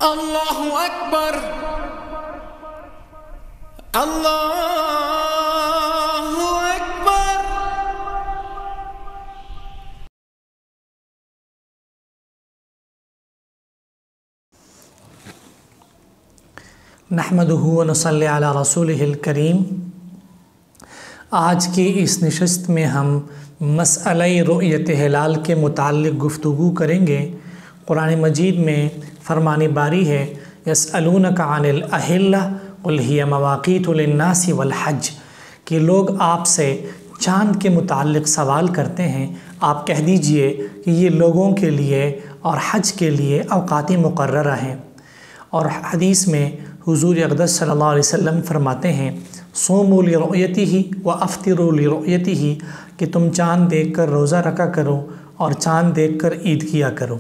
اللہ اکبر اللہ اکبر۔ نحمدہ و نصلی علی رسولہ الکریم۔ آج کی اس نشست میں ہم مسئلہ رؤیت ہلال کے متعلق گفتگو کریں گے۔ قرآن مجید میں فرمان باری ہے یسألونک عن الأہلہ قل ہی مواقیت للناس والحج، کہ لوگ آپ سے چاند کے متعلق سوال کرتے ہیں، آپ کہہ دیجئے کہ یہ لوگوں کے لیے اور حج کے لیے اوقات مقررہ ہیں۔ اور حدیث میں حضور اقدس صلی اللہ علیہ وسلم فرماتے ہیں صوموا لرؤیتہ وافطروا لرؤیتہ، کہ تم چاند دیکھ کر روزہ رکھا کرو اور چاند دیکھ کر عید کیا کرو۔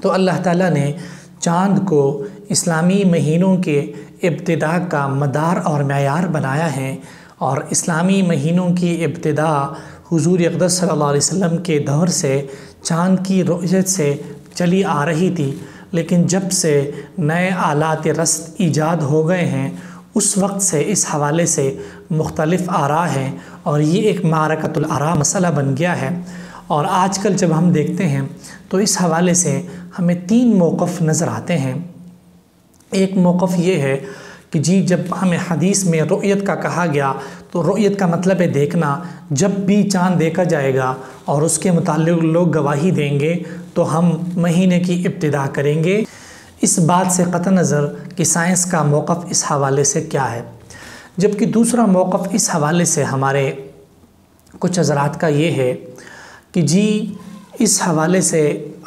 تو اللہ تعالیٰ نے چاند کو اسلامی مہینوں کے ابتدا کا مدار اور معیار بنایا ہے، اور اسلامی مہینوں کی ابتدا حضور اقدس صلی اللہ علیہ وسلم کے دور سے چاند کی رؤیت سے چلی آ رہی تھی، لیکن جب سے نئے آلات رصد ایجاد ہو گئے ہیں اس وقت سے اس حوالے سے مختلف آراء ہیں، اور یہ ایک معرکۃ الآراء مسئلہ بن گیا ہے۔ اور آج کل جب ہم دیکھتے ہیں تو اس حوالے سے ہمیں 3 موقف نظر آتے ہیں۔ ایک موقف یہ ہے کہ جب ہمیں حدیث میں رؤیت کا کہا گیا تو رؤیت کا مطلب ہے دیکھنا، جب بھی چاند دیکھا جائے گا اور اس کے متعلق لوگ گواہی دیں گے تو ہم مہینے کی ابتدا کریں گے۔ اس بات سے قطع نظر کہ سائنس کا موقف اس حوالے سے کیا ہے، جبکہ دوسرا موقف اس حوالے سے ہمارے کچھ حضرات کا یہ ہے کہ اس حوالے سے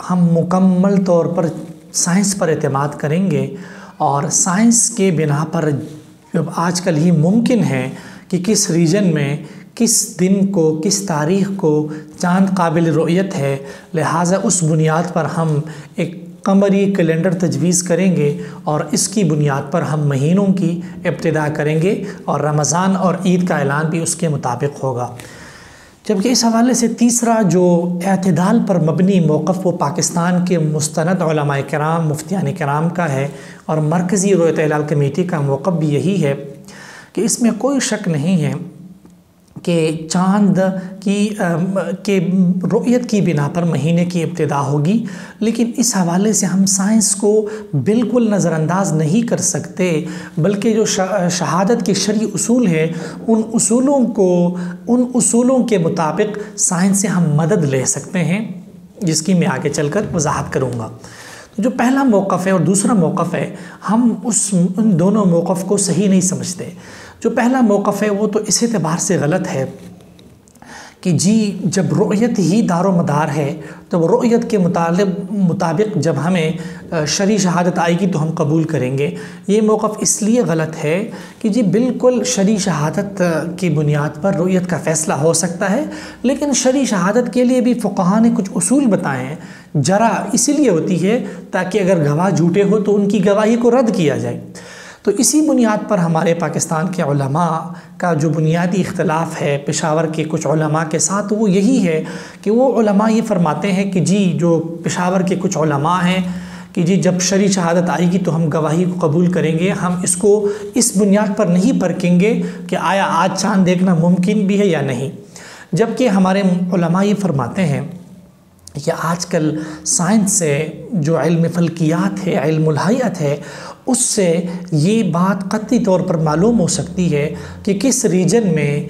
ہم مکمل طور پر سائنس پر اعتماد کریں گے، اور سائنس کے بنا پر جب آج کل ہی ممکن ہے کہ کس ریجن میں کس دن کو کس تاریخ کو چاند قابل رؤیت ہے، لہٰذا اس بنیاد پر ہم ایک قمری کیلنڈر تجویز کریں گے اور اس کی بنیاد پر ہم مہینوں کی ابتدا کریں گے، اور رمضان اور عید کا اعلان بھی اس کے مطابق ہوگا۔ جبکہ اس حوالے سے تیسرا جو اعتدال پر مبنی موقف وہ پاکستان کے مستند علماء کرام مفتیان کرام کا ہے، اور مرکزی رؤیت ہلال کمیٹی کا موقف بھی یہی ہے کہ اس میں کوئی شک نہیں ہے کہ چاند کی رؤیت کی بنا پر مہینے کی ابتدا ہوگی، لیکن اس حوالے سے ہم سائنس کو بالکل نظر انداز نہیں کر سکتے، بلکہ جو شہادت کے شرعی اصول ہیں ان اصولوں کے مطابق سائنس سے ہم مدد لے سکتے ہیں، جس کی میں آگے چل کر وضاحت کروں گا۔ جو پہلا موقف ہے اور دوسرا موقف ہے، ہم ان دونوں موقف کو صحیح نہیں سمجھتے۔ جو پہلا موقف ہے وہ تو اس اعتبار سے غلط ہے کہ جب رؤیت ہی دار و مدار ہے تو رؤیت کے مطابق جب ہمیں شرعی شہادت آئے گی تو ہم قبول کریں گے۔ یہ موقف اس لیے غلط ہے کہ بالکل شرعی شہادت کی بنیاد پر رؤیت کا فیصلہ ہو سکتا ہے، لیکن شرعی شہادت کے لیے بھی فقہاء نے کچھ اصول بتائے ہیں۔ جرا اسی لیے ہوتی ہے تاکہ اگر گواہ جھوٹے ہو تو ان کی گواہی کو رد کیا جائے۔ تو اسی بنیاد پر ہمارے پاکستان کے علماء کا جو بنیادی اختلاف ہے پشاور کے کچھ علماء کے ساتھ وہ یہی ہے کہ وہ علماء یہ فرماتے ہیں کہ جو پشاور کے کچھ علماء ہیں کہ جب شرعی شہادت آئے گی تو ہم گواہی کو قبول کریں گے، ہم اس کو اس بنیاد پر نہیں پرکھیں گے کہ آیا آج چاند دیکھنا ممکن بھی ہے یا نہیں۔ جبکہ ہمارے علماء یہ فرماتے ہیں کہ آج کل سائنس سے جو علم فلکیات ہے، علم الہیات ہے، اس سے یہ بات قطعی طور پر معلوم ہو سکتی ہے کہ کس ریجن میں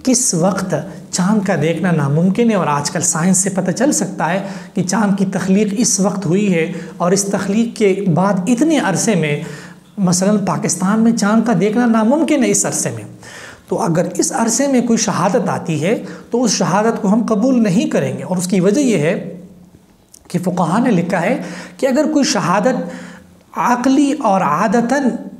کس وقت چاند کا دیکھنا ناممکن ہے، اور آج کل سائنس سے پتہ چل سکتا ہے کہ چاند کی تخلیق اس وقت ہوئی ہے، اور اس تخلیق کے بعد اتنے عرصے میں مثلا پاکستان میں چاند کا دیکھنا ناممکن ہے اس عرصے میں۔ تو اگر اس عرصے میں کوئی شہادت آتی ہے تو اس شہادت کو ہم قبول نہیں کریں گے، اور اس کی وجہ یہ ہے کہ فقہاء نے لکھا ہے کہ اگر کوئی شہادت عقلی اور عادتاً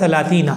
30,